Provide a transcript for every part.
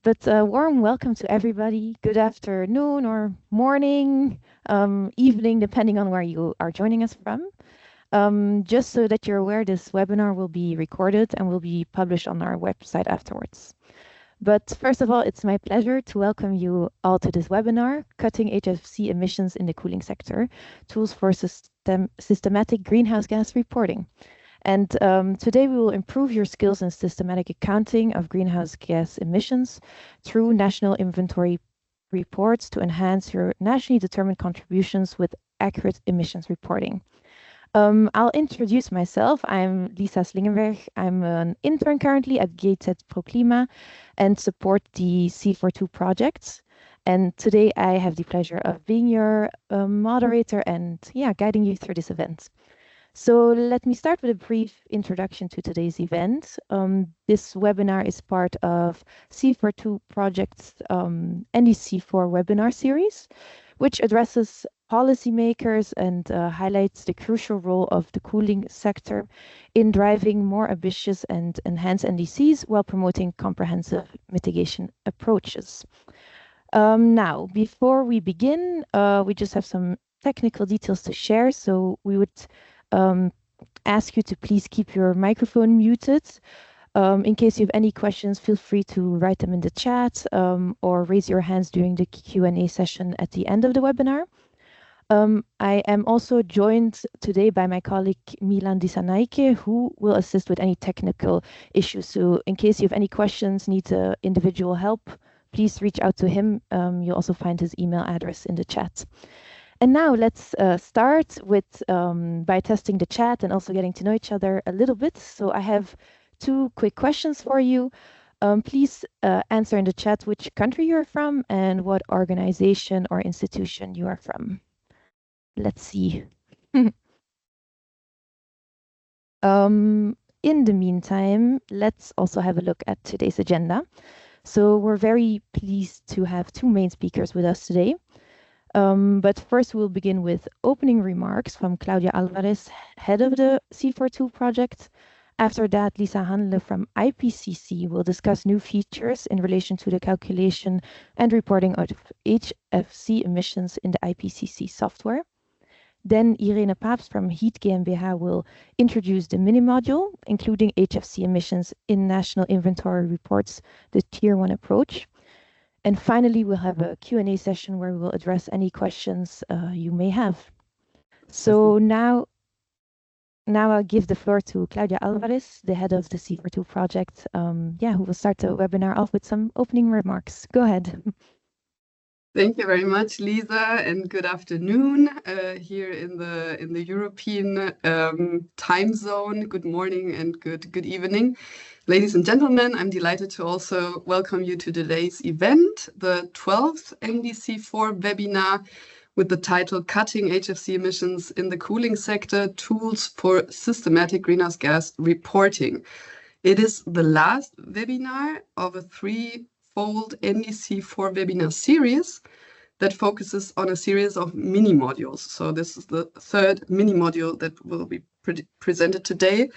But warm welcome to everybody. Good afternoon or morning, evening, depending on where you are joining us from. Just so that you're aware, this webinar will be recorded and will be published on our website afterwards. But first of all, it's my pleasure to welcome you all to this webinar, Cutting HFC Emissions in the Cooling Sector, Tools for Systematic Greenhouse Gas Reporting. And today we will improve your skills in systematic accounting of greenhouse gas emissions through national inventory reports to enhance your nationally determined contributions with accurate emissions reporting. I'll introduce myself. I'm Lisa Slingenberg. I'm an intern currently at GZ ProClima and support the C42 projects. And today I have the pleasure of being your moderator and guiding you through this event. So let me start with a brief introduction to today's event. This webinar is part of C42 Project's NDC4 webinar series, which addresses policymakers and highlights the crucial role of the cooling sector in driving more ambitious and enhanced NDCs while promoting comprehensive mitigation approaches. Now, before we begin, we just have some technical details to share. So we would ask you to please keep your microphone muted. In case you have any questions, feel free to write them in the chat or raise your hands during the Q&A session at the end of the webinar. I am also joined today by my colleague Milan Disanaike, who will assist with any technical issues. So in case you have any questions, need individual help, please reach out to him. You'll also find his email address in the chat. And now let's start with by testing the chat and also getting to know each other a little bit. So I have two quick questions for you. Please answer in the chat which country you're from and what organization or institution you are from. Let's see. In the meantime, let's also have a look at today's agenda. So we're very pleased to have two main speakers with us today. But first we'll begin with opening remarks from Claudia Alvarez, head of the C42 project. After that, Lisa Handle from IPCC will discuss new features in relation to the calculation and reporting of HFC emissions in the IPCC software. Then Irene Pabst from Heat GmbH will introduce the mini-module, including HFC emissions in national inventory reports, the Tier 1 approach. And finally, we'll have a Q&A session where we will address any questions you may have. So now I'll give the floor to Claudia Alvarez, the head of the C42 project, who will start the webinar off with some opening remarks. Go ahead. Thank you very much, Lisa, and good afternoon here in the European time zone. Good morning and good evening. Ladies and gentlemen, I'm delighted to also welcome you to today's event, the 12th NDC4 webinar with the title Cutting HFC Emissions in the Cooling Sector, Tools for Systematic Greenhouse Gas Reporting. It is the last webinar of a three-fold NDC4 webinar series that focuses on a series of mini modules. So this is the third mini module that will be presented today.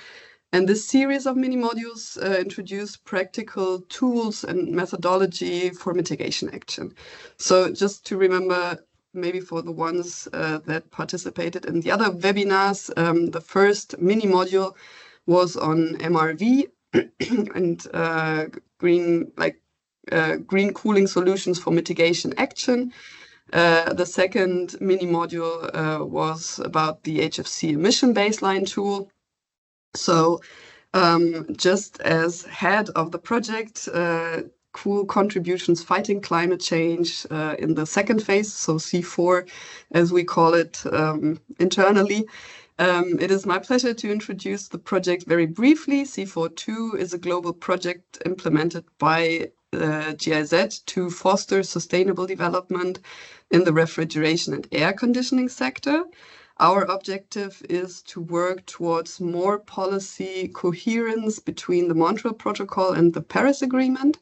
And this series of mini modules introduce practical tools and methodology for mitigation action. So just to remember, maybe for the ones that participated in the other webinars, the first mini module was on MRV and green cooling solutions for mitigation action. The second mini module was about the HFC emission baseline tool. So just as head of the project, cool contributions fighting climate change in the second phase, so C4 as we call it internally. It is my pleasure to introduce the project very briefly. C42 is a global project implemented by GIZ to foster sustainable development in the refrigeration and air conditioning sector. Our objective is to work towards more policy coherence between the Montreal Protocol and the Paris Agreement.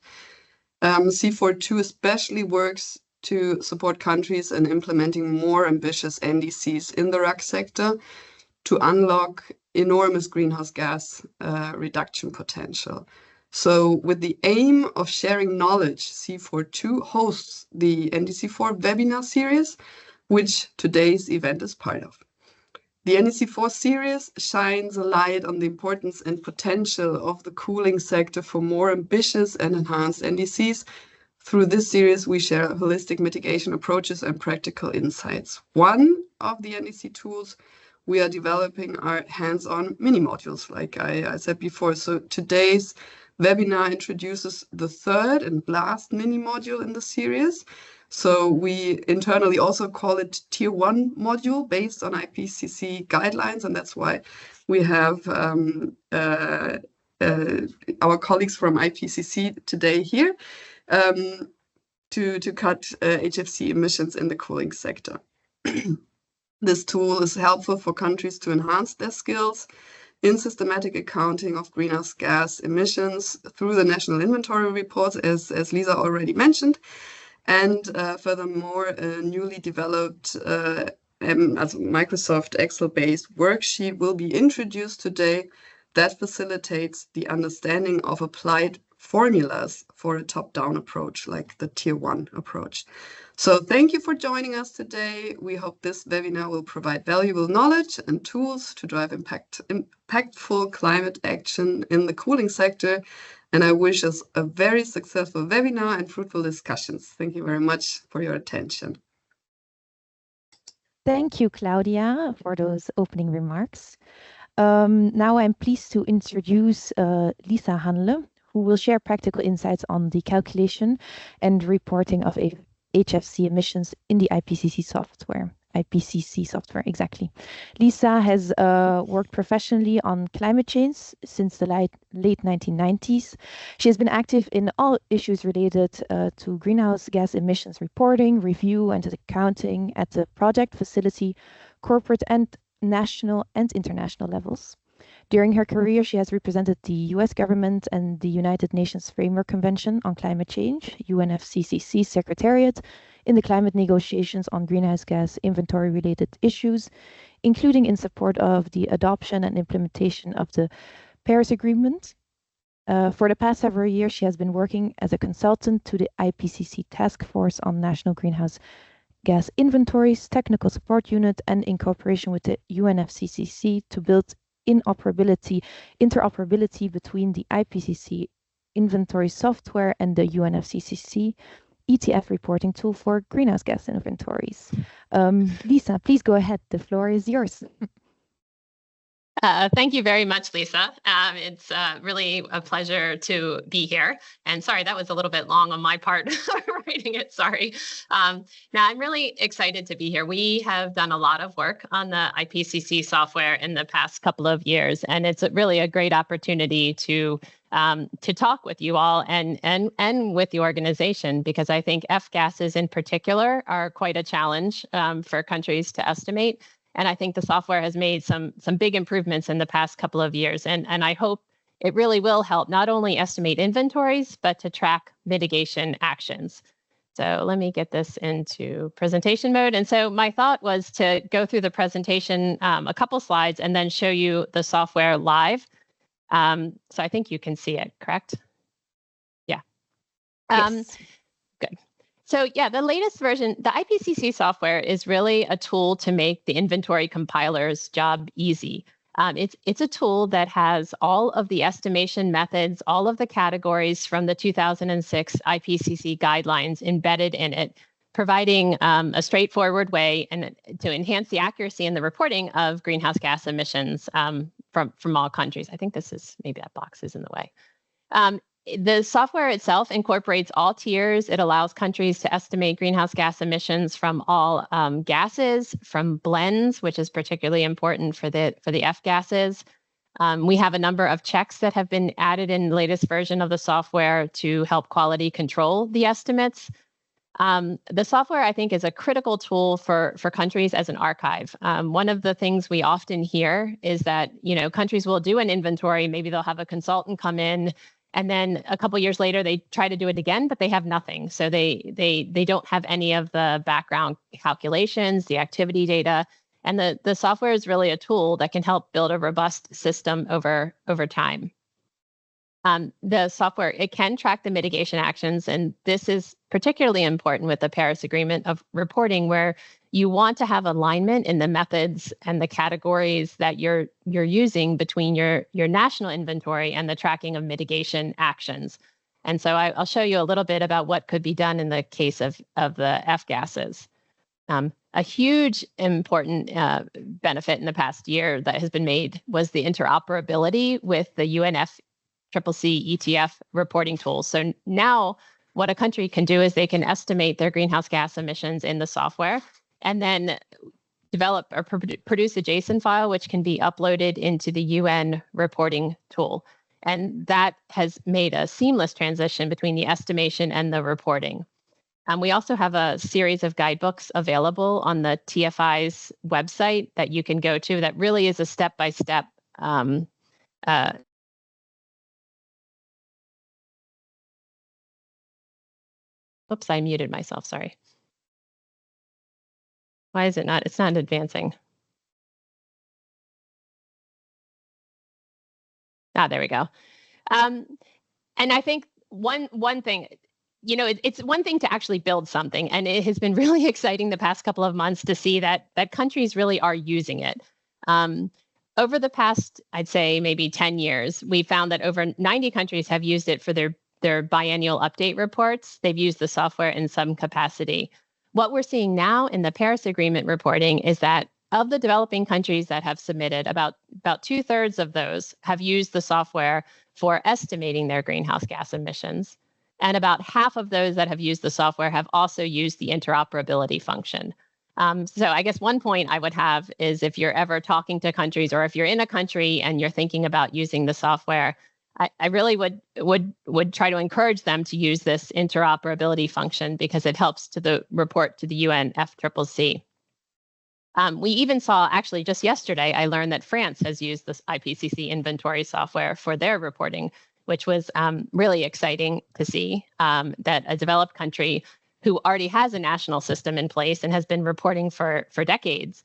C42 especially works to support countries in implementing more ambitious NDCs in the RAC sector to unlock enormous greenhouse gas reduction potential. So with the aim of sharing knowledge, C42 hosts the NDC4 webinar series, which today's event is part of. The NDC4 series shines a light on the importance and potential of the cooling sector for more ambitious and enhanced NDCs. Through this series, we share holistic mitigation approaches and practical insights. One of the NDC tools we are developing are hands-on mini modules, like I said before. So today's webinar introduces the third and last mini module in the series. So we internally also call it Tier 1 module based on IPCC guidelines, and that's why we have our colleagues from IPCC today here to cut HFC emissions in the cooling sector. This tool is helpful for countries to enhance their skills in systematic accounting of greenhouse gas emissions through the national inventory reports, as Lisa already mentioned. And furthermore, a newly developed Microsoft Excel-based worksheet will be introduced today that facilitates the understanding of applied formulas for a top-down approach, like the Tier 1 approach. So thank you for joining us today. We hope this webinar will provide valuable knowledge and tools to drive impactful climate action in the cooling sector. And I wish us a very successful webinar and fruitful discussions. Thank you very much for your attention. Thank you, Claudia, for those opening remarks. Now I'm pleased to introduce Lisa Handle, who will share practical insights on the calculation and reporting of HFC emissions in the IPCC software. IPCC software, exactly. Lisa has worked professionally on climate change since the late 1990s. She has been active in all issues related to greenhouse gas emissions reporting, review, and accounting at the project, facility, corporate, and national and international levels. During her career, she has represented the US government and the United Nations Framework Convention on Climate Change, UNFCCC Secretariat, in the climate negotiations on greenhouse gas inventory-related issues, including in support of the adoption and implementation of the Paris Agreement. For the past several years, she has been working as a consultant to the IPCC Task Force on National Greenhouse Gas Inventories, Technical Support Unit, and in cooperation with the UNFCCC to build interoperability between the IPCC inventory software and the UNFCCC ETF reporting tool for greenhouse gas inventories. Lisa, please go ahead. The floor is yours. Thank you very much, Lisa. It's really a pleasure to be here. And sorry, that was a little bit long on my part writing it, sorry. Now, I'm really excited to be here. We have done a lot of work on the IPCC software in the past couple of years, and it's really a great opportunity to talk with you all and with the organization, because I think F-gases in particular are quite a challenge for countries to estimate. And I think the software has made some big improvements in the past couple of years. And I hope it really will help not only estimate inventories, but to track mitigation actions. So let me get this into presentation mode. And so my thought was to go through the presentation, a couple slides, and then show you the software live. So I think you can see it, correct? Yeah. Yes. Good. So yeah, the latest version, the IPCC software is really a tool to make the inventory compiler's job easy. It's a tool that has all of the estimation methods, all of the categories from the 2006 IPCC guidelines embedded in it, providing a straightforward way and to enhance the accuracy in the reporting of greenhouse gas emissions from all countries. I think this is, maybe that box is in the way. The software itself incorporates all tiers. It allows countries to estimate greenhouse gas emissions from all gases, from blends, which is particularly important for the F-gases. We have a number of checks that have been added in the latest version of the software to help quality control the estimates. The software, I think, is a critical tool for countries as an archive. One of the things we often hear is that, countries will do an inventory, maybe they'll have a consultant come in, and then a couple of years later, they try to do it again, but they have nothing. So they don't have any of the background calculations, the activity data, and the software is really a tool that can help build a robust system over time. The software, it can track the mitigation actions, and this is particularly important with the Paris Agreement of reporting, where you want to have alignment in the methods and the categories that you're using between your national inventory and the tracking of mitigation actions. And so I'll show you a little bit about what could be done in the case of the F gases. A huge important benefit in the past year that has been made was the interoperability with the UNFCCC ETF reporting tools. So now what a country can do is they can estimate their greenhouse gas emissions in the software and then develop or produce a JSON file, which can be uploaded into the UN reporting tool. And that has made a seamless transition between the estimation and the reporting. We also have a series of guidebooks available on the TFI's website that you can go to that really is a step-by-step oops, I muted myself, sorry. Why is it not? It's not advancing. There we go. And I think one thing, it's one thing to actually build something, and it has been really exciting the past couple of months to see that countries really are using it. Over the past, I'd say maybe 10 years, we found that over 90 countries have used it for their biennial update reports. They've used the software in some capacity. What we're seeing now in the Paris Agreement reporting is that of the developing countries that have submitted, about 2/3 of those have used the software for estimating their greenhouse gas emissions. And about half of those that have used the software have also used the interoperability function. So I guess one point I would have is if you're ever talking to countries, or if you're in a country and you're thinking about using the software, I really would try to encourage them to use this interoperability function because it helps to report to the UNFCCC. We even saw, actually just yesterday, I learned that France has used this IPCC inventory software for their reporting, which was really exciting to see that a developed country who already has a national system in place and has been reporting for decades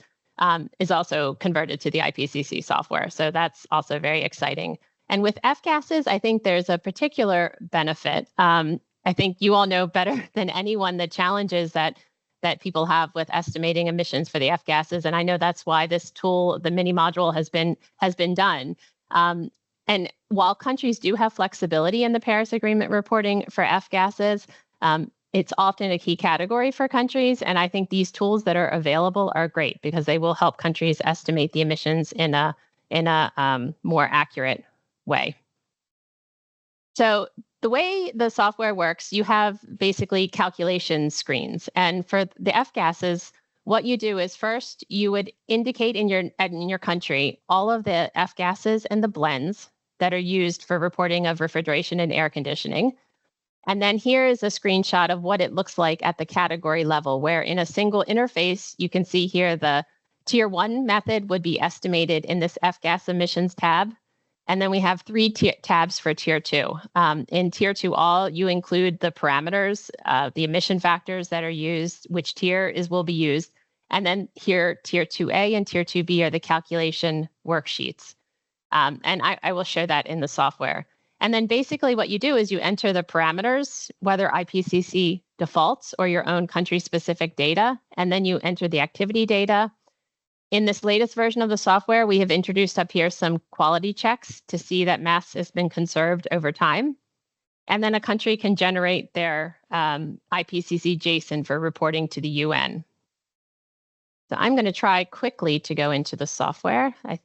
is also converted to the IPCC software. So that's also very exciting. And with F gases, I think there's a particular benefit. I think you all know better than anyone the challenges that people have with estimating emissions for the F gases. And I know that's why this tool, the mini module, has been done. And while countries do have flexibility in the Paris Agreement reporting for F gases, it's often a key category for countries. And I think these tools that are available are great because they will help countries estimate the emissions in a more accurate way. So the way the software works, you have basically calculation screens. And for the F gases, what you do is first you would indicate in your country all of the F gases and the blends that are used for reporting of refrigeration and air conditioning. And then here is a screenshot of what it looks like at the category level, where in a single interface, you can see here the Tier 1 method would be estimated in this F gas emissions tab. And then we have 3 tabs for Tier 2. In Tier 2 all, you include the parameters, the emission factors that are used, which tier will be used. And then here, Tier 2A and Tier 2B are the calculation worksheets. And I will show that in the software. And then basically what you do is you enter the parameters, whether IPCC defaults or your own country-specific data, and then you enter the activity data. In this latest version of the software, we have introduced up here some quality checks to see that mass has been conserved over time. And then a country can generate their IPCC JSON for reporting to the UN. So I'm going to try quickly to go into the software. I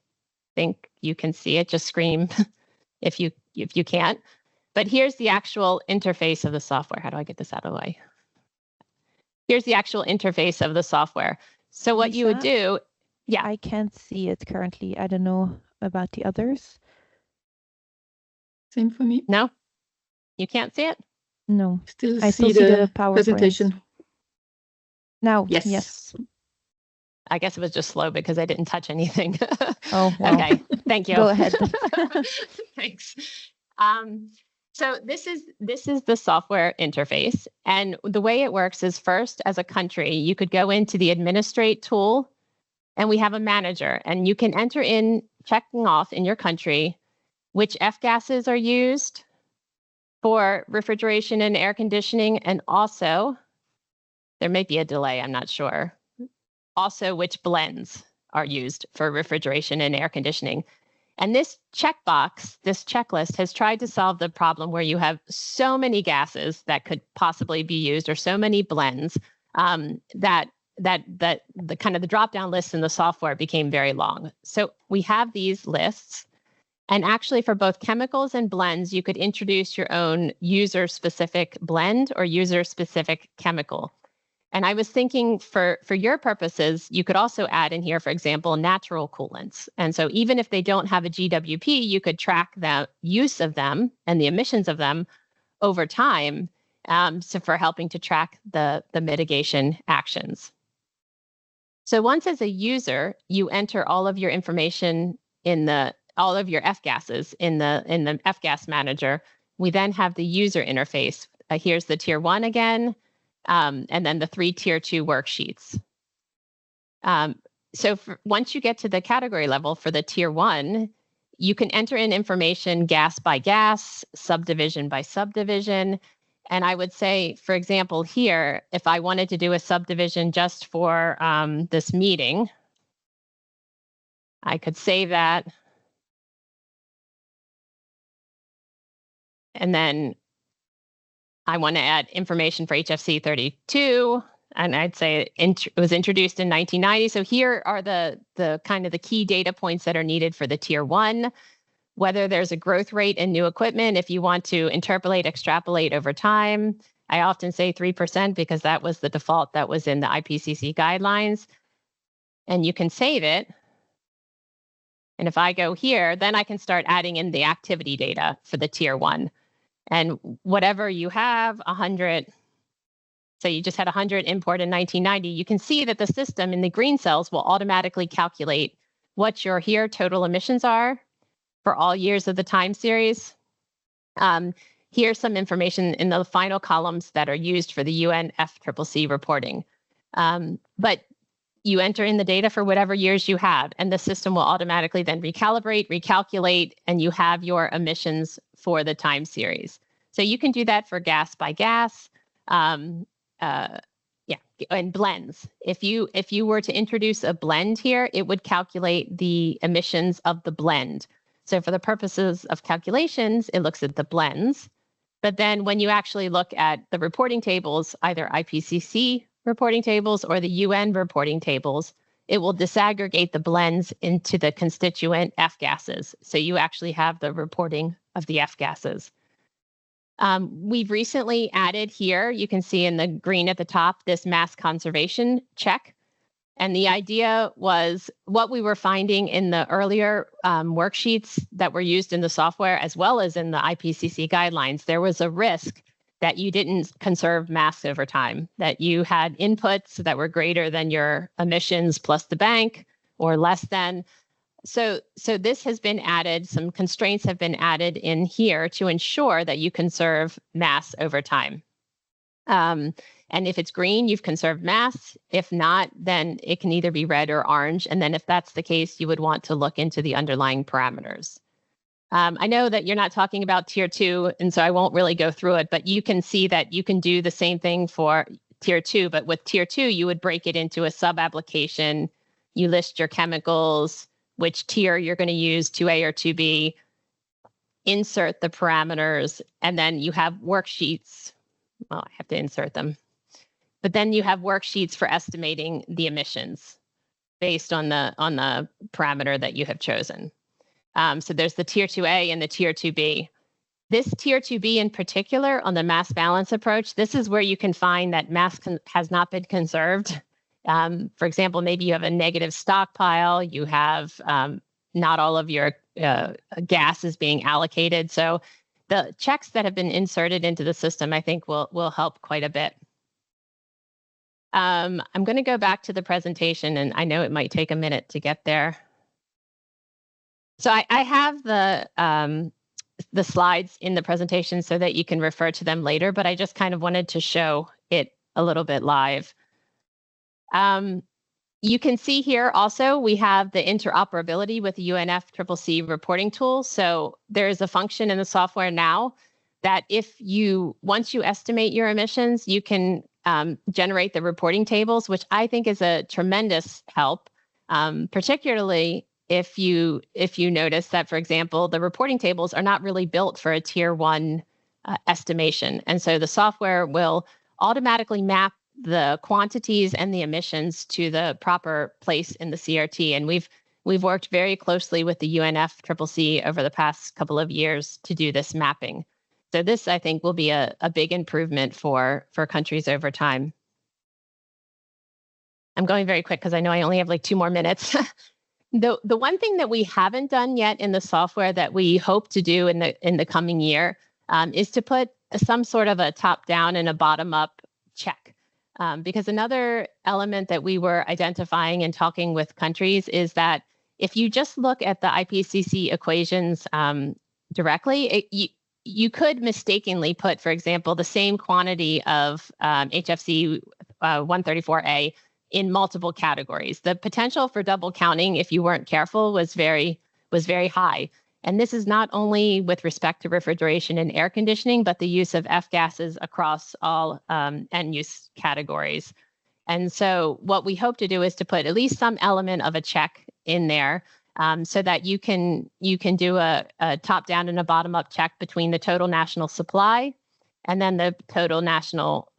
think you can see it. Just scream if you can't. But here's the actual interface of the software. How do I get this out of the way? Here's the actual interface of the software. So what you would do, yeah. I can't see it currently. I don't know about the others. Same for me. No? You can't see it? No. I still see the PowerPoint presentation. Now, yes. Yes. I guess it was just slow because I didn't touch anything. Oh, wow. Okay. Thank you. Go ahead. Thanks. So this is the software interface. And the way it works is first, as a country, you could go into the administrate tool, and we have a manager, and you can enter in checking off in your country which F-gases are used for refrigeration and air conditioning, and also, there may be a delay, I'm not sure, also which blends are used for refrigeration and air conditioning. And this checkbox, this checklist, has tried to solve the problem where you have so many gases that could possibly be used, or so many blends, that the kind of the drop-down lists in the software became very long. So we have these lists, and actually for both chemicals and blends, you could introduce your own user-specific blend or user-specific chemical. And I was thinking for your purposes, you could also add in here, for example, natural coolants. And so even if they don't have a GWP, you could track the use of them and the emissions of them over time, so for helping to track the mitigation actions. So once as a user, you enter all of your information in all of your F-gases in the F-gas manager. We then have the user interface. Here's the tier 1 again. And then the 3 tier 2 worksheets. So once you get to the category level for the tier 1, you can enter in information gas by gas, subdivision by subdivision. And I would say, for example, here, if I wanted to do a subdivision just for this meeting, I could save that. And then I want to add information for HFC 32, and I'd say it was introduced in 1990. So here are the kind of the key data points that are needed for the tier 1, whether there's a growth rate in new equipment, if you want to interpolate, extrapolate over time. I often say 3% because that was the default that was in the IPCC guidelines. And you can save it. And if I go here, then I can start adding in the activity data for the tier 1. And whatever you have, 100, so you just had 100 import in 1990, you can see that the system in the green cells will automatically calculate what your here total emissions are for all years of the time series. Here's some information in the final columns that are used for the UN FCCC reporting. But you enter in the data for whatever years you have, and the system will automatically then recalibrate, recalculate, and you have your emissions for the time series. So you can do that for gas by gas, and blends. If you were to introduce a blend here, it would calculate the emissions of the blend. So for the purposes of calculations, it looks at the blends. But then when you actually look at the reporting tables, either IPCC reporting tables or the UN reporting tables, it will disaggregate the blends into the constituent F-gases. So you actually have the reporting of the F-gases. We've recently added here, you can see in the green at the top, this mass conservation check. And the idea was what we were finding in the earlier worksheets that were used in the software, as well as in the IPCC guidelines, there was a risk that you didn't conserve mass over time, that you had inputs that were greater than your emissions plus the bank or less than. So this has been added, some constraints have been added in here to ensure that you conserve mass over time. And if it's green, you've conserved mass. If not, then it can either be red or orange. And then if that's the case, you would want to look into the underlying parameters. I know that you're not talking about tier 2, and so I won't really go through it, but you can see that you can do the same thing for tier 2, but with tier 2, you would break it into a sub-application. You list your chemicals, which tier you're going to use, 2A or 2B, insert the parameters, and then you have worksheets. Well, I have to insert them. But then you have worksheets for estimating the emissions based on the parameter that you have chosen. So there's the tier 2A and the tier 2B. This tier 2B in particular, on the mass balance approach, this is where you can find that mass has not been conserved. For example, maybe you have a negative stockpile, you have not all of your gas is being allocated. So the checks that have been inserted into the system, I think will help quite a bit. I'm going to go back to the presentation, and I know it might take a minute to get there. So I have the slides in the presentation so that you can refer to them later, but I just kind of wanted to show it a little bit live. You can see here also we have the interoperability with the UNFCCC reporting tool. So there is a function in the software now that once you estimate your emissions, you can generate the reporting tables, which I think is a tremendous help, particularly if you notice that, for example, the reporting tables are not really built for a tier 1 estimation. And so the software will automatically map the quantities and the emissions to the proper place in the CRT. And we've worked very closely with the UNFCCC over the past couple of years to do this mapping. So this, I think, will be a big improvement for countries over time. I'm going very quick because I know I only have like 2 more minutes. The one thing that we haven't done yet in the software that we hope to do in the coming year is to put some sort of a top-down and a bottom-up check. Because another element that we were identifying and talking with countries is that if you just look at the IPCC equations directly, you could mistakenly put, for example, the same quantity of HFC 134A in multiple categories. The potential for double counting, if you weren't careful, was very high. And this is not only with respect to refrigeration and air conditioning, but the use of F-gases across all end-use categories. And so what we hope to do is to put at least some element of a check in there so that you can do a top-down and a bottom-up check between the total national supply and then the total national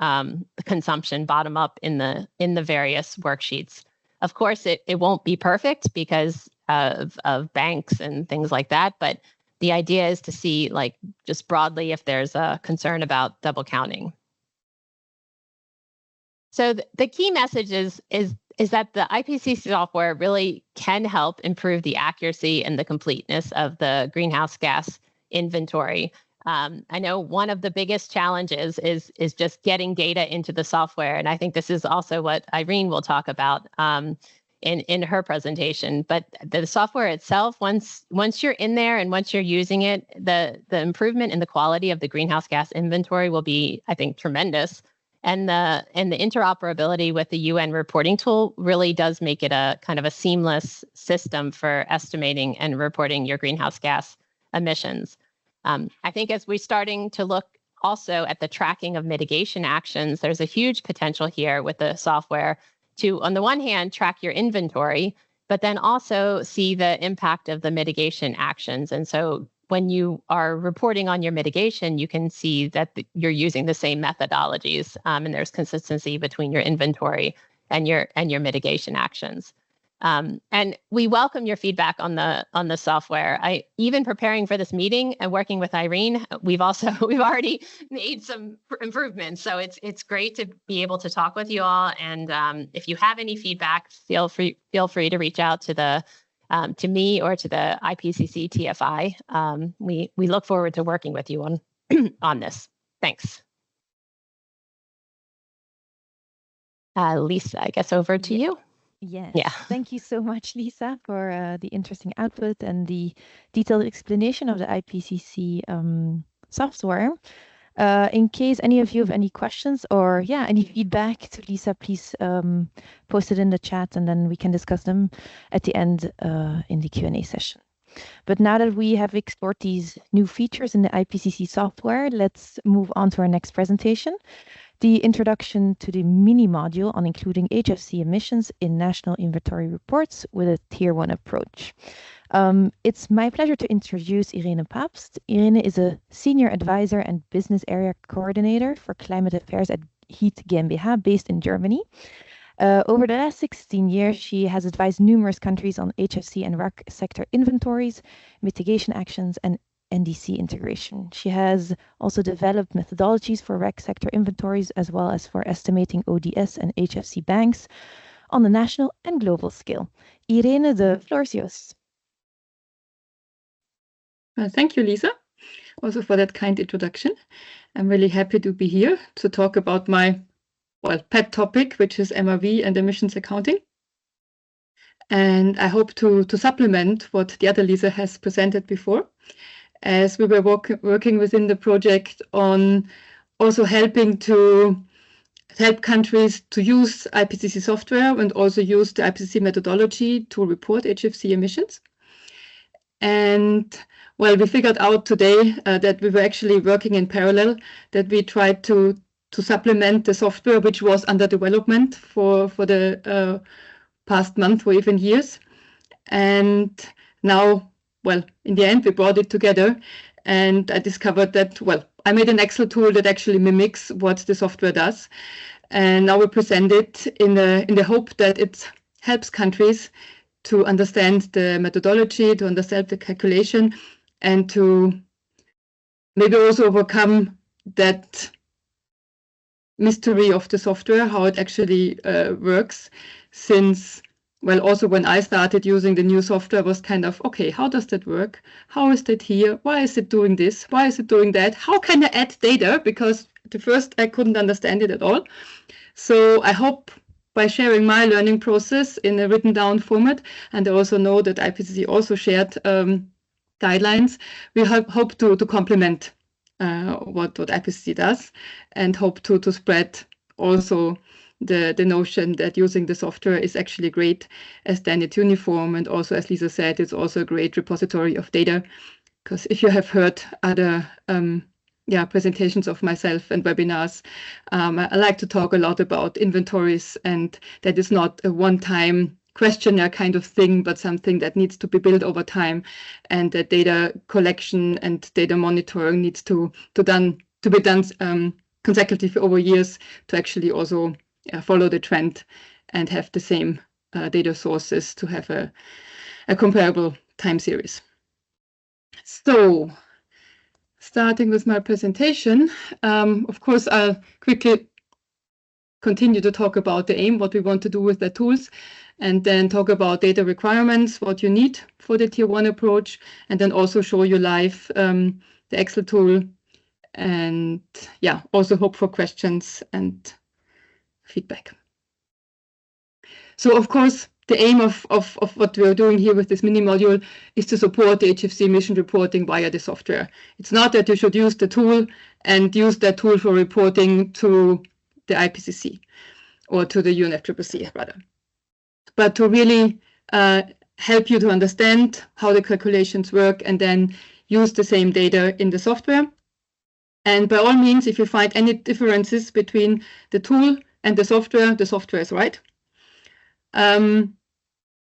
consumption bottom-up in the various worksheets. Of course, it won't be perfect because of banks and things like that, but the idea is to see, like, just broadly if there's a concern about double counting. So the key message is that the IPCC software really can help improve the accuracy and the completeness of the greenhouse gas inventory. I know one of the biggest challenges is just getting data into the software, and I think this is also what Irene will talk about in her presentation. But the software itself, once you're in there and once you're using it, the improvement in the quality of the greenhouse gas inventory will be, I think, tremendous. And the interoperability with the UN reporting tool really does make it a kind of a seamless system for estimating and reporting your greenhouse gas emissions. I think as we're starting to look also at the tracking of mitigation actions, there's a huge potential here with the software to, on the one hand, track your inventory, but then also see the impact of the mitigation actions. And so when you are reporting on your mitigation, you can see that you're using the same methodologies, and there's consistency between your inventory and your mitigation actions. And we welcome your feedback on the software. Even preparing for this meeting and working with Irene, we've already made some improvements. So it's great to be able to talk with you all. And if you have any feedback, feel free to reach out to me or to the IPCC TFI. We look forward to working with you on this. Thanks. Lisa, I guess over to you. Yes. Yeah. Thank you so much, Lisa, for the interesting output and the detailed explanation of the IPCC software. In case any of you have any questions or any feedback to Lisa, please post it in the chat and then we can discuss them at the end in the Q&A session. But now that we have explored these new features in the IPCC software, let's move on to our next presentation. The introduction to the mini module on including HFC emissions in national inventory reports with a tier 1 approach. It's my pleasure to introduce Irene Papst. Irene is a senior advisor and business area coordinator for climate affairs at Heat GmbH based in Germany. Over the last 16 years, she has advised numerous countries on HFC and RAC sector inventories, mitigation actions, and NDC integration. She has also developed methodologies for REC sector inventories as well as for estimating ODS and HFC banks on the national and global scale. Irene, the floor is yours. Thank you, Lisa, also for that kind introduction. I'm really happy to be here to talk about my pet topic, which is MRV and emissions accounting. And I hope to supplement what the other Lisa has presented before, as we were working within the project on also helping to help countries to use IPCC software and also use the IPCC methodology to report HFC emissions. And well, we figured out today that we were actually working in parallel, that we tried to supplement the software which was under development for the past month or even years. And now, well, in the end, we brought it together, and I discovered that, well, I made an Excel tool that actually mimics what the software does. And now we present it in the hope that it helps countries to understand the methodology, to understand the calculation, and to maybe also overcome that mystery of the software, how it actually works. Since, well, also when I started using the new software, was kind of, okay, how does that work? How is that here? Why is it doing this? Why is it doing that? How can I add data? Because at first I couldn't understand it at all. So I hope by sharing my learning process in a written down format, and I also know that IPCC also shared guidelines, we hope to complement what IPCC does, and hope to spread also the notion that using the software is actually great, as then it's uniform, and also, as Lisa said, it's also a great repository of data. Because if you have heard other presentations of myself and webinars, I like to talk a lot about inventories, and that is not a one-time questionnaire kind of thing, but something that needs to be built over time, and that data collection and data monitoring needs to be done consecutively over years to actually also follow the trend and have the same data sources to have a comparable time series. So, starting with my presentation, of course, I'll quickly continue to talk about the aim, what we want to do with the tools, and then talk about data requirements, what you need for the Tier 1 approach, and then also show you live the Excel tool, and yeah, also hope for questions and feedback. So, of course, the aim of what we are doing here with this mini module is to support the HFC emission reporting via the software. It's not that you should use the tool and use that tool for reporting to the IPCC or to the UNFCCC rather, but to really help you to understand how the calculations work and then use the same data in the software. And by all means, if you find any differences between the tool and the software is right.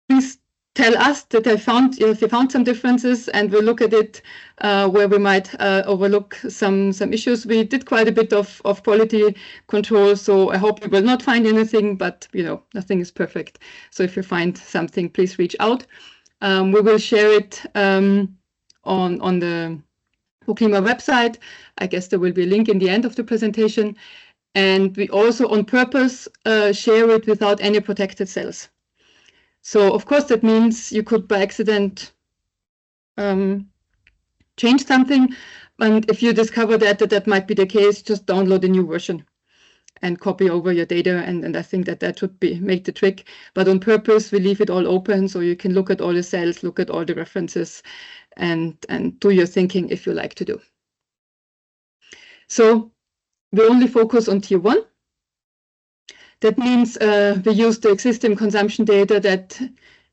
Please tell us that if you found some differences, and we'll look at it where we might overlook some issues. We did quite a bit of quality control, so I hope you will not find anything, but nothing is perfect. So if you find something, please reach out. We will share it on the WooClima website. I guess there will be a link in the end of the presentation. And we also on purpose share it without any protected cells. So of course that means you could by accident change something, and if you discover that might be the case, just download a new version and copy over your data, and I think that should make the trick. But on purpose we leave it all open so you can look at all the cells, look at all the references, and do your thinking if you like to do. So we only focus on Tier 1. That means we use the existing consumption data that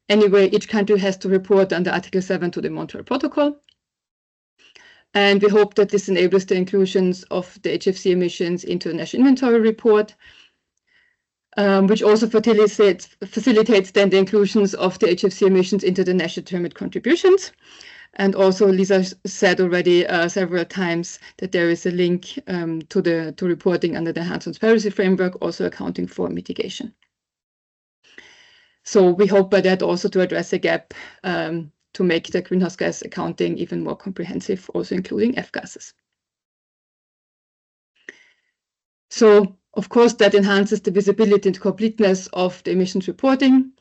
anyway each country has to report under Article 7 to the Montreal Protocol. And we hope that this enables the inclusions of the HFC emissions into a national inventory report, which also facilitates then the inclusions of the HFC emissions into the national determined contributions. And also, Lisa said already several times that there is a link to reporting under the Enhanced Transparency Framework, also accounting for mitigation. So we hope by that also to address a gap to make the greenhouse gas accounting even more comprehensive, also including F-gases. So, of course, that enhances the visibility and completeness of the emissions reporting.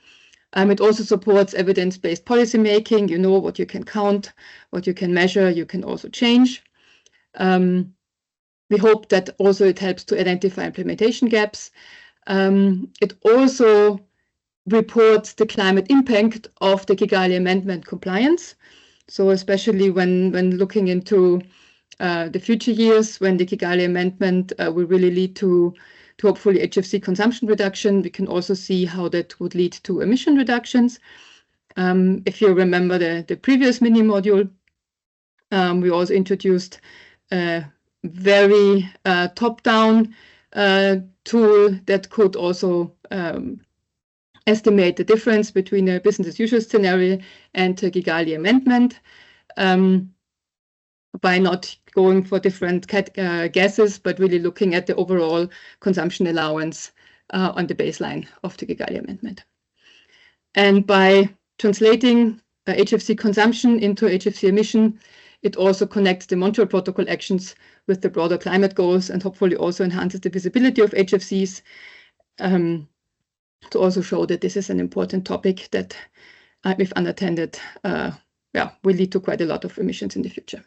It also supports evidence-based policy making. You know what you can count, what you can measure, you can also change. We hope that also it helps to identify implementation gaps. It also reports the climate impact of the Kigali Amendment compliance. So especially when looking into the future years, when the Kigali Amendment will really lead to hopefully HFC consumption reduction. We can also see how that would lead to emission reductions. If you remember the previous mini module, we also introduced a very top-down tool that could also estimate the difference between a business as usual scenario and a Kigali amendment by not going for different gases, but really looking at the overall consumption allowance on the baseline of the Kigali amendment. And by translating HFC consumption into HFC emission, it also connects the Montreal Protocol actions with the broader climate goals and hopefully also enhances the visibility of HFCs to also show that this is an important topic that, if unattended, will lead to quite a lot of emissions in the future.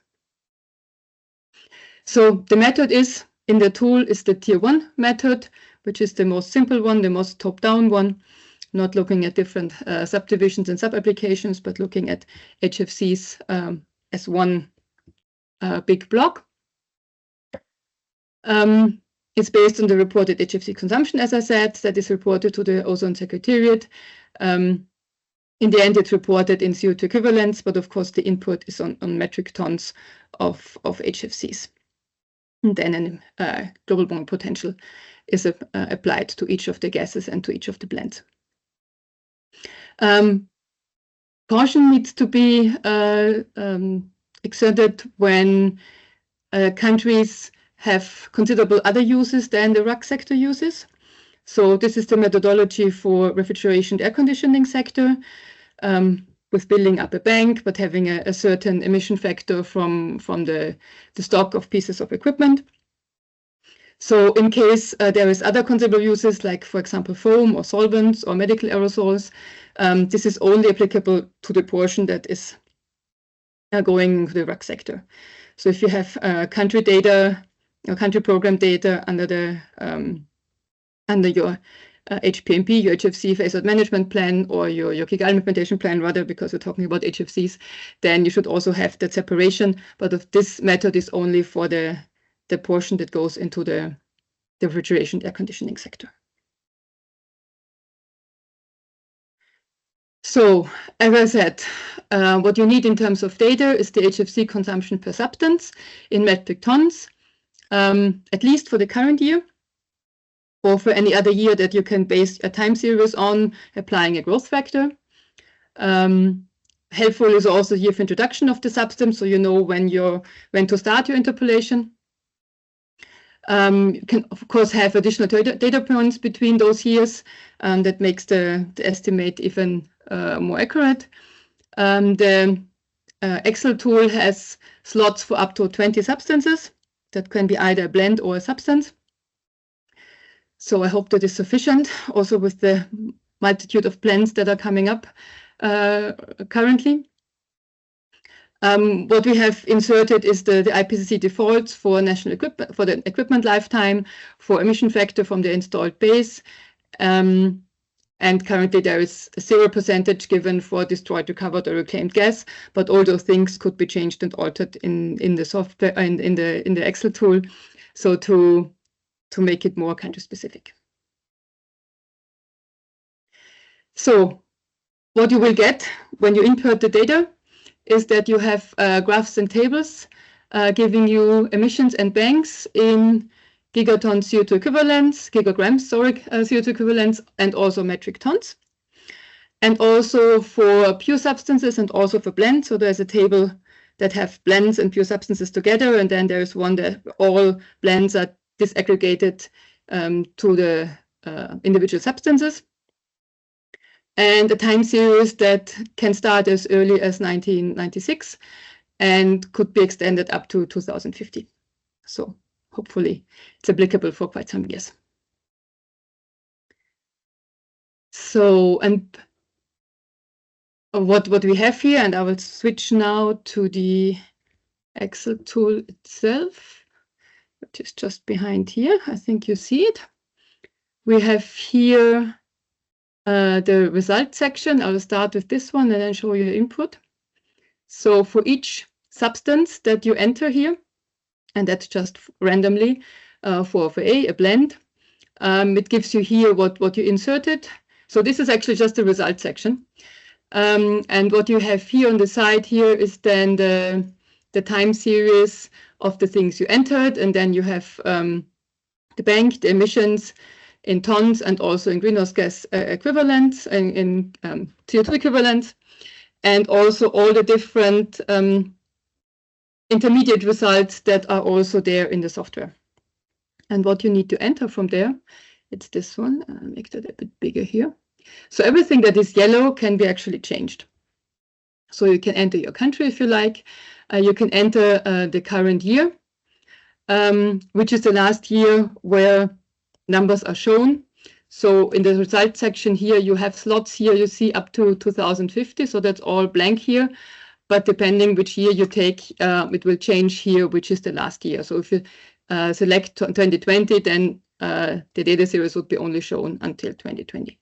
So the method is, in the tool, is the tier 1 method, which is the most simple one, the most top-down one, not looking at different subdivisions and sub-applications, but looking at HFCs as one big block. It's based on the reported HFC consumption, as I said, that is reported to the Ozone Secretariat. In the end, it's reported in CO2 equivalents, but of course the input is on metric tons of HFCs. And then a global warming potential is applied to each of the gases and to each of the blends. Caution needs to be exerted when countries have considerable other uses than the RUC sector uses. So this is the methodology for refrigeration and air conditioning sector, with building up a bank, but having a certain emission factor from the stock of pieces of equipment. So in case there is other considerable uses, like for example, foam or solvents or medical aerosols, this is only applicable to the portion that is going to the RUC sector. So if you have country data, or country program data under your HPMP, your HFC phase-out management plan, or your Kigali implementation plan, rather, because we're talking about HFCs, then you should also have that separation. But if this method is only for the portion that goes into the refrigeration air conditioning sector. So, as I said, what you need in terms of data is the HFC consumption per substance in metric tons, at least for the current year, or for any other year that you can base a time series on, applying a growth factor. Helpful is also the year of introduction of the substance, so you know when to start your interpolation. You can, of course, have additional data points between those years. That makes the estimate even more accurate. The Excel tool has slots for up to 20 substances. That can be either a blend or a substance. So I hope that is sufficient, also with the multitude of blends that are coming up currently. What we have inserted is the IPCC defaults for national equipment, for the equipment lifetime, for emission factor from the installed base. And currently there is a 0% given for destroyed, recovered, or reclaimed gas, but all those things could be changed and altered in the software and in the Excel tool, so to make it more country specific. So what you will get when you input the data is that you have graphs and tables giving you emissions and banks in gigatons CO2 equivalents, gigograms, CO2 equivalents, and also metric tons. And also for pure substances and also for blends. So there's a table that have blends and pure substances together, and then there's one that all blends are disaggregated to the individual substances. And a time series that can start as early as 1996 and could be extended up to 2050. So hopefully it's applicable for quite some years. So, and what we have here, and I will switch now to the Excel tool itself, which is just behind here. I think you see it. We have here the result section. I will start with this one and then show you the input. So for each substance that you enter here, and that's just randomly for A, a blend, It gives you here what you inserted. So this is actually just the result section. And what you have here on the side here is then the time series of the things you entered, and then you have the bank, the emissions in tons, and also in greenhouse gas equivalents, in CO2 equivalents, and also all the different intermediate results that are also there in the software. And what you need to enter from there, it's this one. I'll make that a bit bigger here. So everything that is yellow can be actually changed. So you can enter your country if you like. You can enter the current year, which is the last year where numbers are shown. So in the result section here, you have slots here, you see up to 2050. So that's all blank here. But depending which year you take, it will change here, which is the last year. So if you select 2020, then the data series would be only shown until 2020.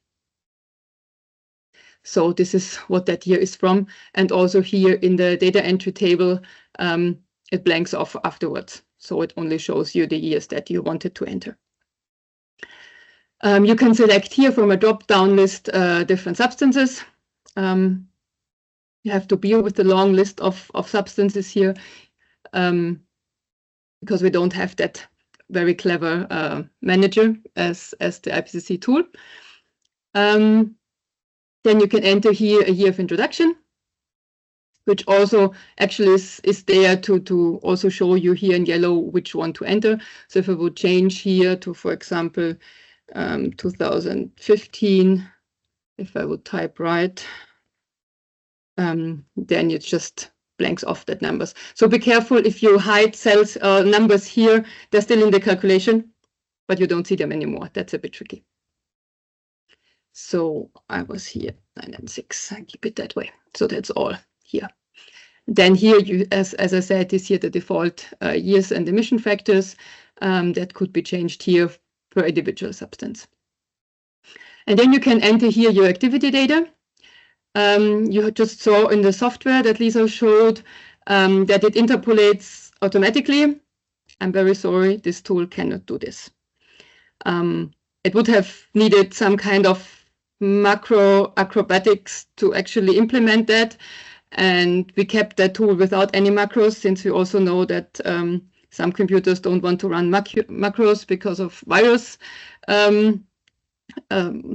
So this is what that year is from. And also here in the data entry table, it blanks off afterwards. So it only shows you the years that you wanted to enter. You can select here from a drop-down list different substances. You have to be with the long list of substances here because we don't have that very clever manager as the IPCC tool. Then you can enter here a year of introduction, which also actually is there to also show you here in yellow which one to enter. So if I would change here to, for example, 2015, if I would type right, then it just blanks off that numbers. So be careful if you hide cells numbers here, they're still in the calculation, but you don't see them anymore. That's a bit tricky. So I was here 9 and 6. I keep it that way. So that's all here. Then here, you, as I said, is here the default years and emission factors that could be changed here per individual substance. And then you can enter here your activity data. You just saw in the software that Lisa showed that it interpolates automatically. I'm very sorry, this tool cannot do this. It would have needed some kind of macro acrobatics to actually implement that. And we kept that tool without any macros, since we also know that some computers don't want to run macros because of virus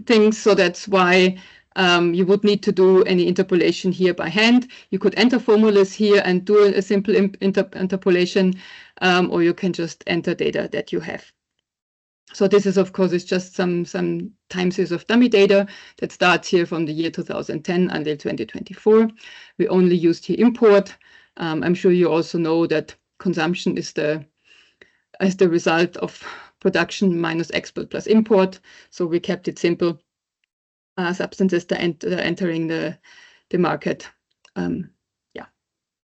things. So that's why you would need to do any interpolation here by hand. You could enter formulas here and do a simple interpolation, or you can just enter data that you have. So this is, of course, is just some time series of dummy data that starts here from the year 2010 until 2024. We only used here import. I'm sure you also know that consumption is the result of production minus export plus import. So we kept it simple. Substances that are entering the market,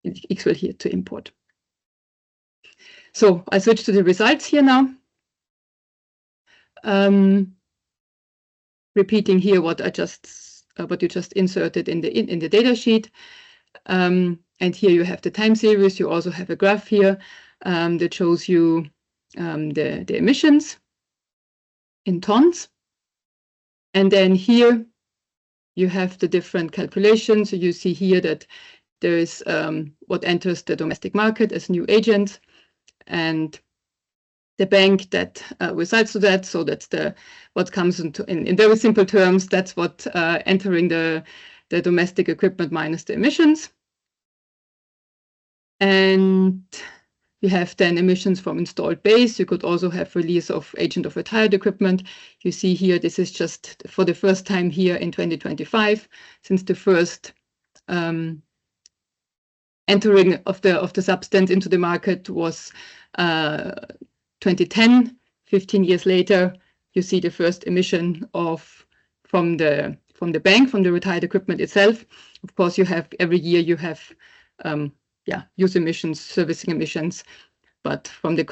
equal here to import. So I switch to the results here now. Repeating here what you just inserted in the data sheet, and here you have the time series. You also have a graph here that shows you the emissions in tons, and then here you have the different calculations. So you see here that there is what enters the domestic market as new agent, and the bank that resides to that. So that's what comes in very simple terms. That's what entering the domestic equipment minus the emissions. And you have then emissions from installed base. You could also have release of agent of retired equipment. You see here, this is just for the first time here in 2025, since the first entering of the substance into the market was 2010. 15 years later, you see the first emission from the bank, from the retired equipment itself. Of course, you have every year you have use emissions, servicing emissions, but from the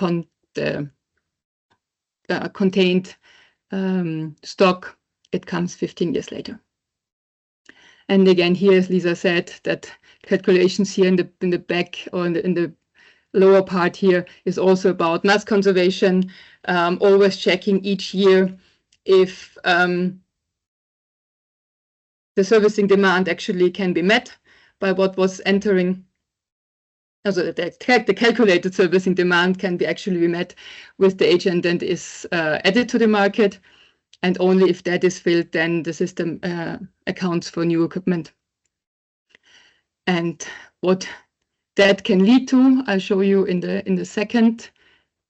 contained stock, it comes 15 years later. And again, here, as Lisa said, that calculations here in the back or in the lower part here is also about mass conservation, always checking each year if the servicing demand actually can be met by what was entering. Also the calculated servicing demand can be actually be met with the agent and is added to the market. And only if that is filled, then the system accounts for new equipment. And what that can lead to, I'll show you in the second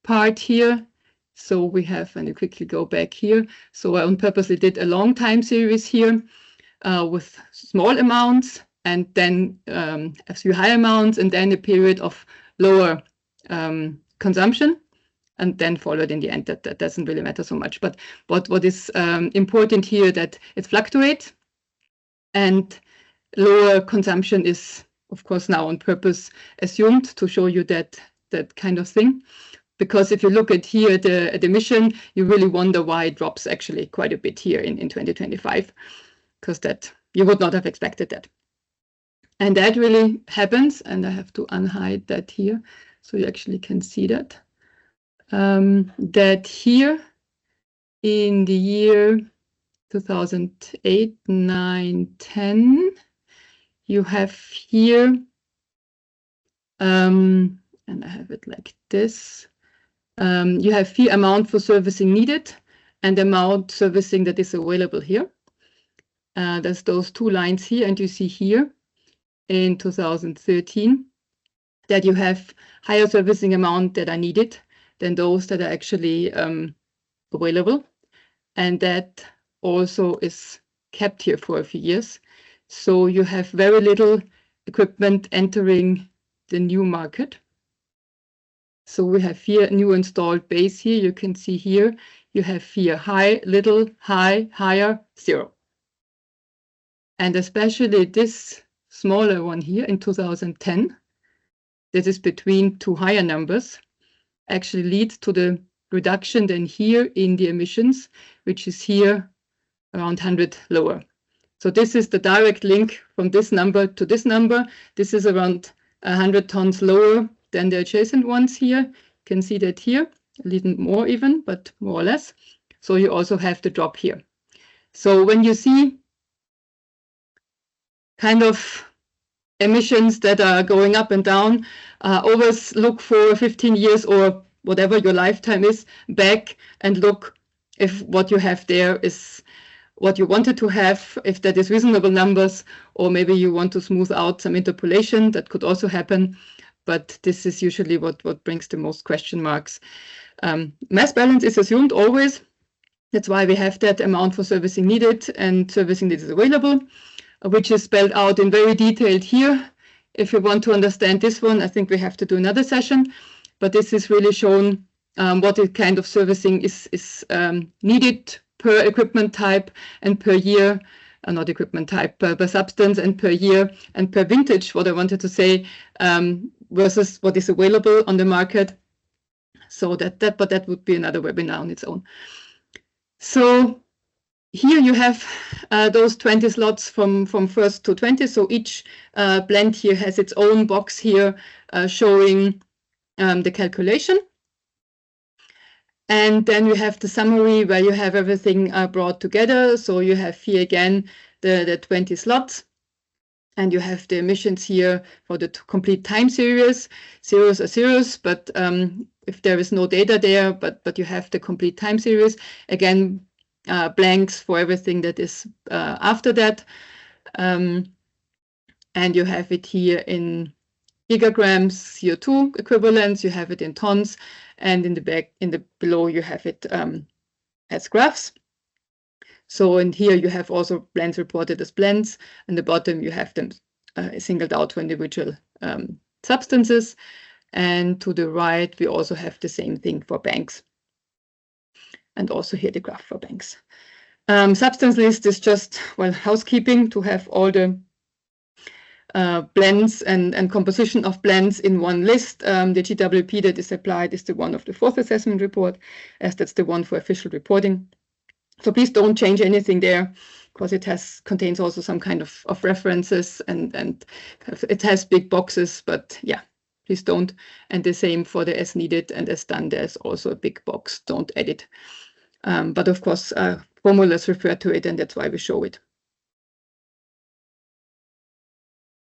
part here. So we have, and you quickly go back here. So I on purposely did a long time series here with small amounts, and then a few high amounts, and then a period of lower consumption, and then followed in the end. That doesn't really matter so much. But what is important here, that it fluctuates, and lower consumption is, of course, now on purpose assumed to show you that kind of thing. Because if you look at here at the emission, you really wonder why it drops actually quite a bit here in 2025, because that you would not have expected that. And that really happens, and I have to unhide that here so you actually can see that. That here in the year 2008, 9, 10, you have here, and I have it like this. You have here amount for servicing needed and amount servicing that is available here. There's those two lines here, and you see here in 2013 that you have higher servicing amount that are needed than those that are actually available. And that also is kept here for a few years. So you have very little equipment entering the new market. So we have here new installed base here. You can see here, you have here high, little, high, higher, zero. And especially this smaller one here in 2010, that is between two higher numbers, actually leads to the reduction then here in the emissions, which is here around 100 lower. So this is the direct link from this number to this number. This is around 100 tons lower than the adjacent ones here. You can see that here, a little more even, but more or less. So you also have the drop here. So when you see kind of emissions that are going up and down, always look for 15 years or whatever your lifetime is back and look if what you have there is what you wanted to have, if that is reasonable numbers, or maybe you want to smooth out some interpolation. That could also happen, but this is usually what brings the most question marks. Mass balance is assumed always. That's why we have that amount for servicing needed and servicing that is available, which is spelled out in very detailed here. If you want to understand this one, I think we have to do another session, but this is really shown what kind of servicing is needed per equipment type and per year, not equipment type, per substance and per year and per vintage, what I wanted to say, versus what is available on the market. So but that would be another webinar on its own. So here you have those 20 slots from 1st to 20. So each blend here has its own box here showing the calculation. And then you have the summary where you have everything brought together. So you have here again the 20 slots, and you have the emissions here for the complete time series. Zeros are zeros, but if there is no data there, but you have the complete time series, again, blanks for everything that is after that. And you have it here in gigagrams CO2 equivalents, you have it in tons, and in the back, below, you have it as graphs. So in here you have also blends reported as blends, and the bottom you have them singled out for individual substances. And to the right, we also have the same thing for banks. And also here the graph for banks. Substance list is just, well, housekeeping to have all the blends and composition of blends in one list. The GWP that is applied is the one of the 4th assessment report, as that's the one for official reporting. So please don't change anything there, because it contains also some kind of references, and it has big boxes, but yeah, please don't. And the same for the as needed and as done, there's also a big box, don't edit. But of course, formulas refer to it, and that's why we show it.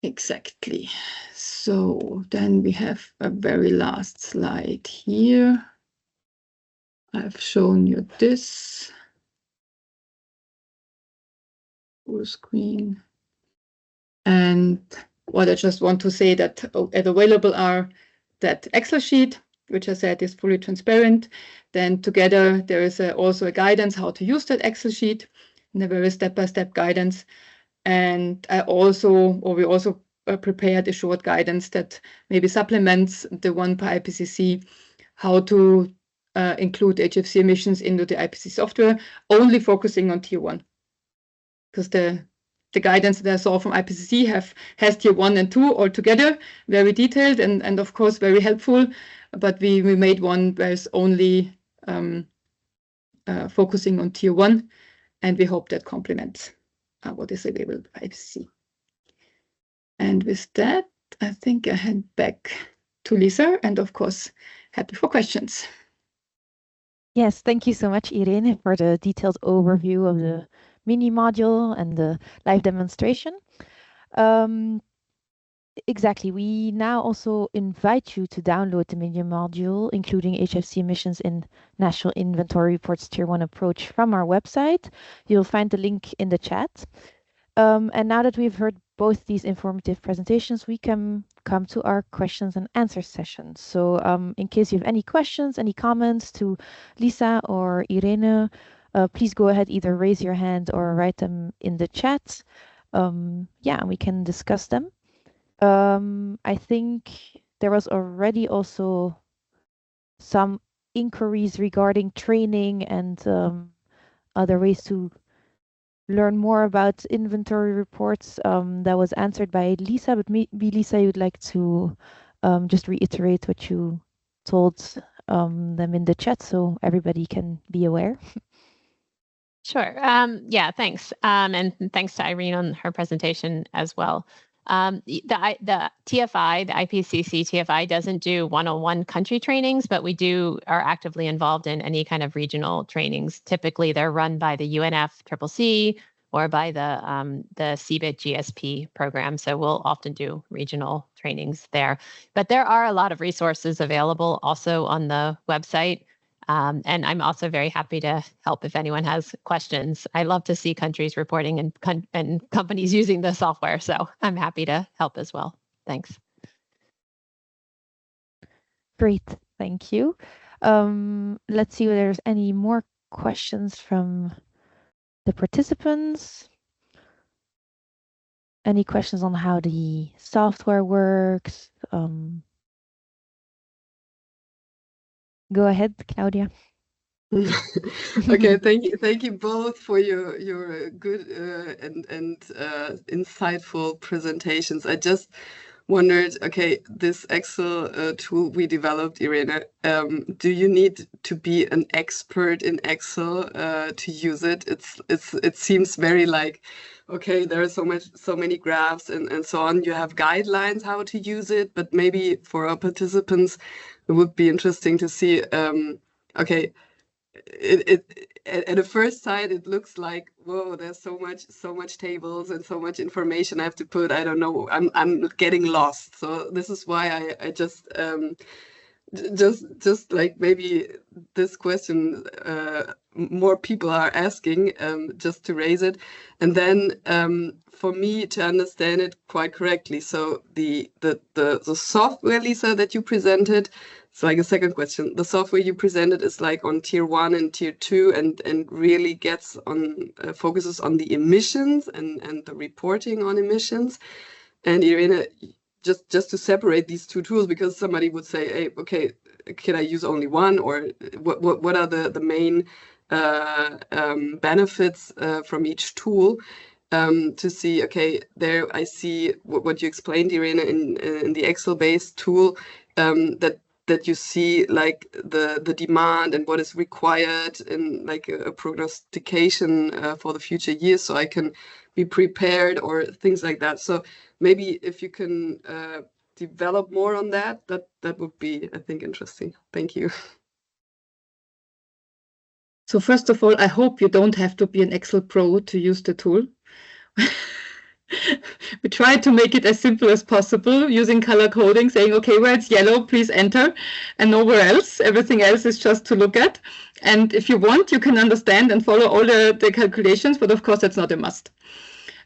Exactly. So then we have a very last slide here. I've shown you this. Full screen. And what I just want to say that available are that Excel sheet, which I said is fully transparent. Then together there is also a guidance how to use that Excel sheet, and a very step-by-step guidance. And we also prepared a short guidance that maybe supplements the one by IPCC, how to include HFC emissions into the IPCC software, only focusing on tier 1. Because the guidance that I saw from IPCC has tier 1 and 2 all together, very detailed and of course very helpful. But we made one where it's only focusing on tier 1, and we hope that complements what is available by IPCC. And with that, I think I hand back to Lisa, and of course, happy for questions. Yes, thank you so much, Irene, for the detailed overview of the mini module and the live demonstration. Exactly. We now also invite you to download the mini module, including HFC emissions in National Inventory Reports Tier 1 approach from our website. You'll find the link in the chat. And now that we've heard both these informative presentations, we can come to our questions and answer session. So in case you have any questions, any comments to Lisa or Irene, please go ahead, either raise your hand or write them in the chat. Yeah, we can discuss them. I think there was already also some inquiries regarding training and other ways to learn more about inventory reports. That was answered by Lisa, but maybe Lisa, you'd like to just reiterate what you told them in the chat so everybody can be aware. Sure. Yeah, thanks. And thanks to Irene on her presentation as well. The TFI, the IPCC TFI doesn't do one-on-one country trainings, but we are actively involved in any kind of regional trainings. Typically, they're run by the UNFCCC or by the CBIT GSP program. So we'll often do regional trainings there. But there are a lot of resources available also on the website. And I'm also very happy to help if anyone has questions. I love to see countries reporting and companies using the software, so I'm happy to help as well. Thanks. Great, thank you. Let's see if there's any more questions from the participants. Any questions on how the software works? Go ahead, Claudia. Okay, thank you both for your good and insightful presentations. I just wondered, okay, this Excel tool we developed, Irene, do you need to be an expert in Excel to use it? It seems very like, okay, there are so many graphs and so on. You have guidelines how to use it, but maybe for our participants, it would be interesting to see. Okay, at a first sight, it looks like, whoa, there's so much tables and so much information I have to put. I don't know. I'm getting lost. So this is why I just like maybe this question more people are asking, just to raise it, and then for me to understand it quite correctly. So the software, Lisa, that you presented. So like a second question, the software you presented is like on tier 1 and tier 2 and really gets on focuses on the emissions and the reporting on emissions. And Irene, just to separate these two tools, because somebody would say, hey, okay, can I use only one, or what are the main benefits from each tool? To see, okay, there I see what you explained, Irene, in the Excel-based tool, that you see like the demand and what is required in like a prognostication for the future years, so I can be prepared or things like that. So maybe if you can develop more on that, that would be, I think, interesting. Thank you. So first of all, I hope you don't have to be an Excel pro to use the tool. We try to make it as simple as possible using color coding, saying, okay, where it's yellow, please enter, and nowhere else. Everything else is just to look at. And if you want, you can understand and follow all the calculations, but of course, that's not a must.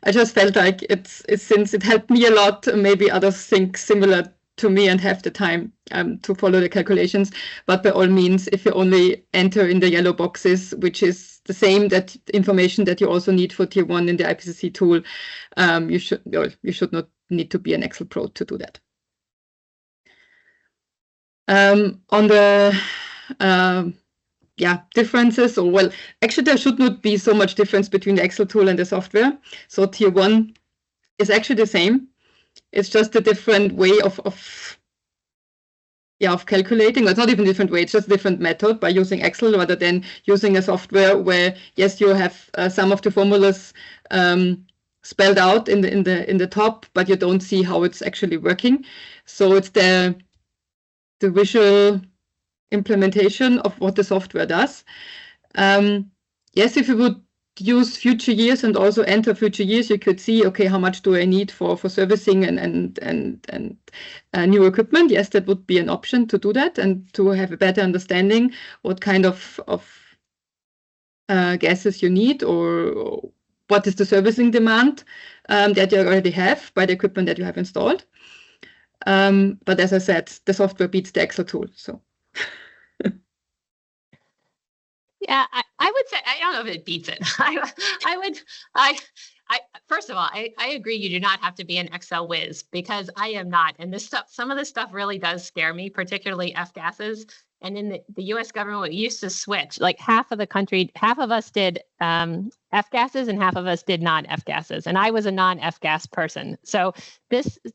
I just felt like it's since it helped me a lot, maybe others think similar to me and have the time to follow the calculations. But by all means, if you only enter in the yellow boxes, which is the same that information that you also need for tier 1 in the IPCC tool, you should not need to be an Excel pro to do that. On the differences, or well, actually there should not be so much difference between the Excel tool and the software. So tier 1 is actually the same. It's just a different way of calculating. Well, it's not even a different way. It's just a different method by using Excel rather than using a software where, yes, you have some of the formulas spelled out in the top, but you don't see how it's actually working. So it's the visual implementation of what the software does. Yes, if you would use future years and also enter future years, you could see, okay, how much do I need for servicing and new equipment? Yes, that would be an option to do that and to have a better understanding what kind of gases you need or what is the servicing demand that you already have by the equipment that you have installed. But as I said, the software beats the Excel tool. So. Yeah, I would say, I don't know if it beats it. First of all, I agree you do not have to be an Excel whiz, because I am not. And this stuff, some of this stuff really does scare me, particularly F gases. And in the US government, we used to switch. Like half of the country, half of us did F gases and half of us did non-F gases. And I was a non-F gas person. So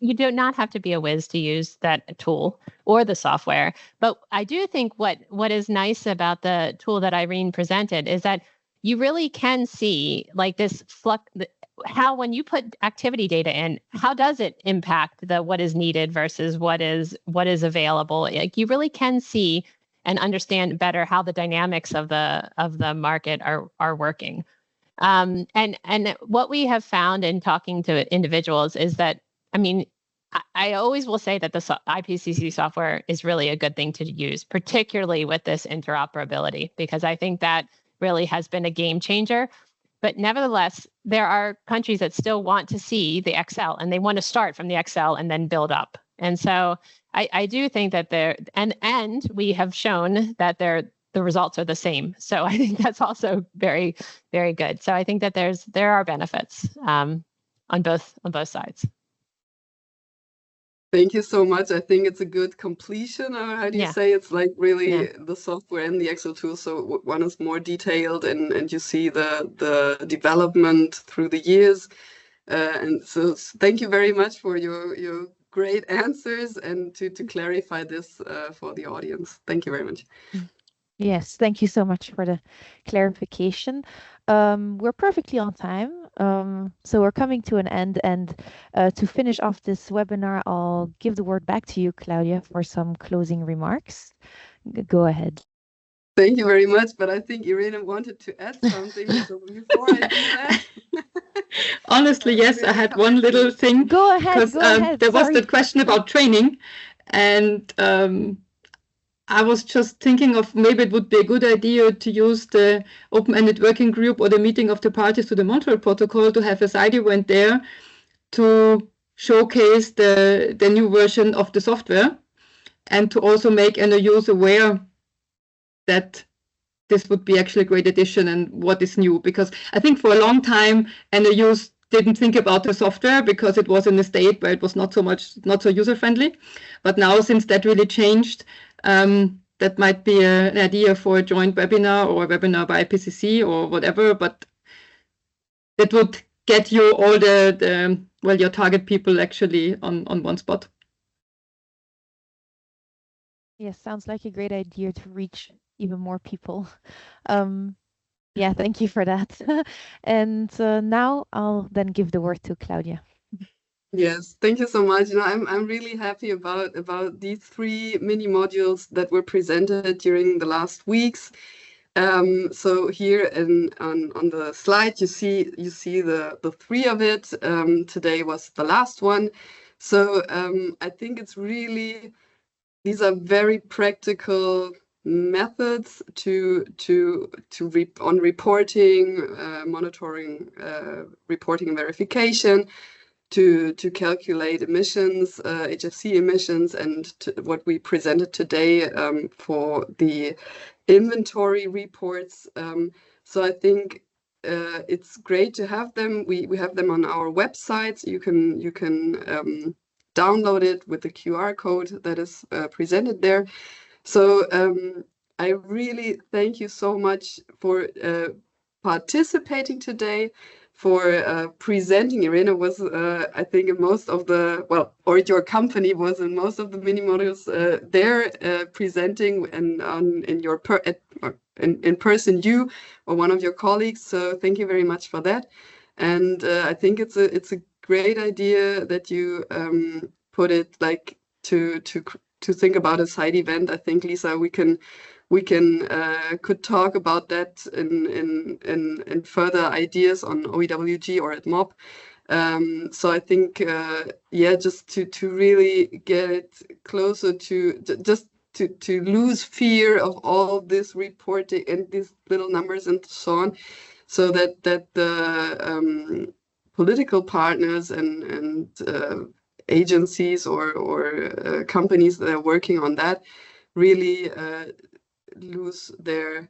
you do not have to be a whiz to use that tool or the software. But I do think what is nice about the tool that Irene presented is that you really can see like this how when you put activity data in, how does it impact what is needed versus what is available? Like you really can see and understand better how the dynamics of the market are working. And what we have found in talking to individuals is that, I mean, I always will say that the IPCC software is really a good thing to use, particularly with this interoperability, because I think that really has been a game changer. But nevertheless, there are countries that still want to see the Excel and they want to start from the Excel and then build up. And so I do think that and we have shown that the results are the same. So I think that's also very, very good. So I think that there are benefits on both sides. Thank you so much. I think it's a good completion. Or how do you say? It's like really the software and the Excel tool. So one is more detailed and you see the development through the years. And so thank you very much for your great answers and to clarify this for the audience. Thank you very much. Yes, thank you so much for the clarification. We're perfectly on time. So we're coming to an end, and to finish off this webinar, I'll give the word back to you, Claudia, for some closing remarks. Go ahead. Thank you very much, but I think Irene wanted to add something. So before I do that... Honestly, yes, I had one little thing. Go ahead, go ahead. There was that question about training, and I was just thinking of maybe it would be a good idea to use the open-ended working group or the meeting of the parties to the Montreal Protocol to have a side event there to showcase the new version of the software and to also make NIRs aware that this would be actually a great addition and what is new. Because I think for a long time, NIRs didn't think about the software because it was in a state where it was not so user-friendly. But now, since that really changed, that might be an idea for a joint webinar or a webinar by IPCC or whatever, but that would get you all your target people actually on one spot. Yes, sounds like a great idea to reach even more people. Yeah, thank you for that. And now I'll then give the word to Claudia. Yes, thank you so much. I'm really happy about these 3 mini modules that were presented during the last weeks. So here on the slide you see the 3 of it. Today was the last one. So I think it's really, these are very practical methods on reporting, monitoring, reporting and verification, to calculate emissions, HFC emissions, and what we presented today for the inventory reports. So I think it's great to have them. We have them on our website. You can download it with the QR code that is presented there. So I really thank you so much for participating today, for presenting. Irena was, I think, in most of the, well, or your company was in most of the mini modules there presenting, and in person, you or one of your colleagues. So thank you very much for that. And I think it's a great idea that you put it like to think about a side event. I think, Lisa, we could talk about that in further ideas on OEWG or at MOB. So I think, yeah, just to really get it closer to just to lose fear of all this reporting and these little numbers and so on, so that the political partners and agencies or companies that are working on that really lose their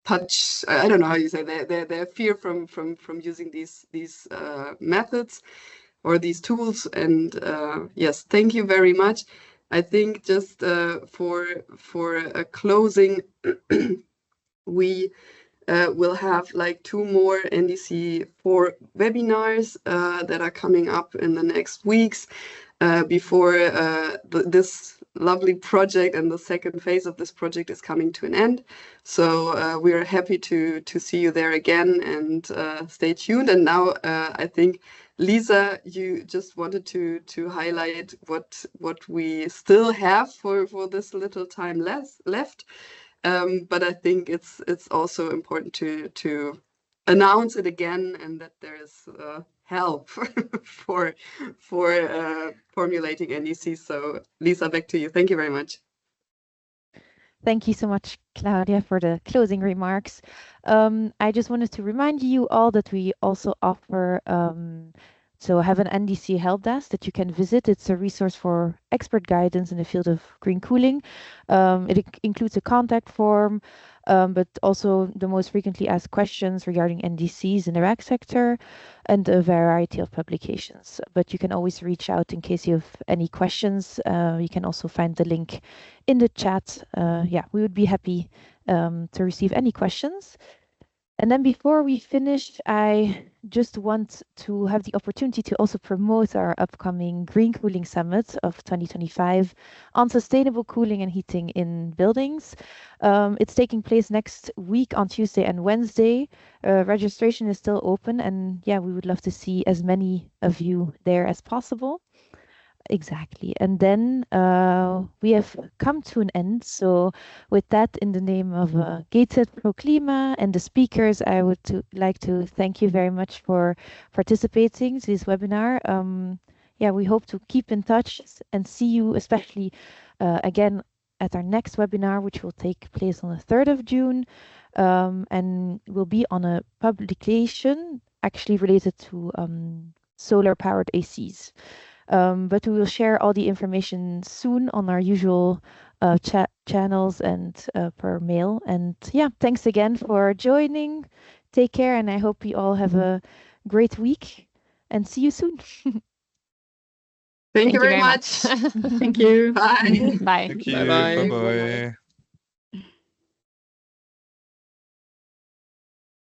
touch. I don't know how you say, their fear from using these methods or these tools. And yes, thank you very much. I think just for a closing, we we'll have like 2 more NDC4 webinars that are coming up in the next weeks before this lovely project and the second phase of this project is coming to an end. So we are happy to see you there again, and stay tuned. And now I think, Lisa, you just wanted to highlight what we still have for this little time left. But I think it's also important to announce it again, and that there is help for formulating NDC. So Lisa, back to you. Thank you very much. Thank you so much, Claudia, for the closing remarks. I just wanted to remind you all that we also offer so I have an NDC help desk that you can visit. It's a resource for expert guidance in the field of green cooling. It includes a contact form, but also the most frequently asked questions regarding NDCs in the RAC sector, and a variety of publications. But you can always reach out in case you have any questions. You can also find the link in the chat. Yeah, we would be happy to receive any questions. And then before we finish, I just want to have the opportunity to also promote our upcoming Green Cooling Summit of 2025 on sustainable cooling and heating in buildings. It's taking place next week on Tuesday and Wednesday. Registration is still open, and yeah, we would love to see as many of you there as possible. Exactly. And then we have come to an end. So with that, in the name of GateSet Pro Klima and the speakers, I would like to thank you very much for participating to this webinar. Yeah, we hope to keep in touch and see you, especially again at our next webinar, which will take place on the 3rd of June, and will be on a publication actually related to solar-powered ACs. But we will share all the information soon on our usual chat channels and per mail. And yeah, thanks again for joining. Take care, and I hope you all have a great week, and see you soon. Thank you very much. Thank you. Bye. Bye. Thank you. Bye-bye. Bye-bye.